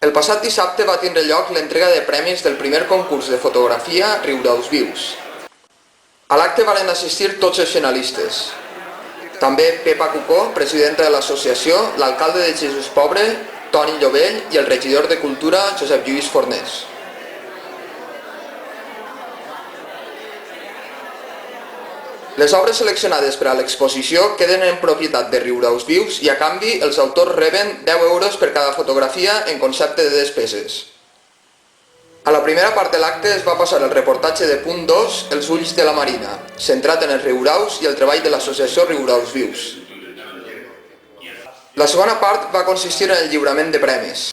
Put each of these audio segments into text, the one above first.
El passat dissabte va tindre lloc l'entrega de premis del primer concurs de fotografia Riudaus Vius. A l'acte van assistir tots els finalistes. També Pepa Cucó, presidenta de l'associació, l'alcalde de Jesús Pobre, Toni Llovell i el regidor de Cultura, Josep Lluís Fornés. Les obres seleccionades per a l'exposició queden en propietat de Riudaus Vius i a canvi els autors reben 10 euros per cada fotografia en concepte de despeses. A la primera part de l'acte es va passar el reportatge de Punt 2, Els ulls de la Marina, centrat en els riuraus i el treball de l'associació Riudaus Vius. La segona part va consistir en el lliurament de premis.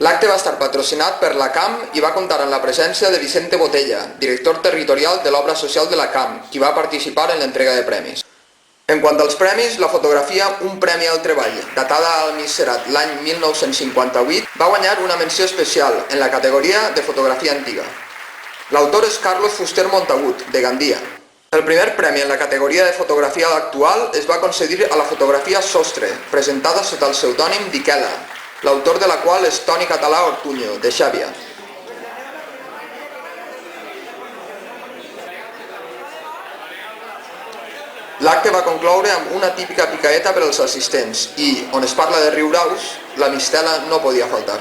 L'acte va estar patrocinat per la CAM i va comptar amb la presència de Vicente Botella, director territorial de l'obra social de la CAM, qui va participar en l'entrega de premis. En quant als premis, la fotografia Un premi al treball, datada al Misserat l'any 1958, va guanyar una menció especial en la categoria de fotografia antiga. L'autor és Carlos Fuster Montagut, de Gandia. El primer premi en la categoria de fotografia actual es va concedir a la fotografia Sostre, presentada sota el pseudònim d'Iquela, l'autor de la qual és Toni Català Ortuño, de Xàbia. L'acte va concloure amb una típica picaeta per als assistents i, on es parla de riuraus, la mistela no podia faltar.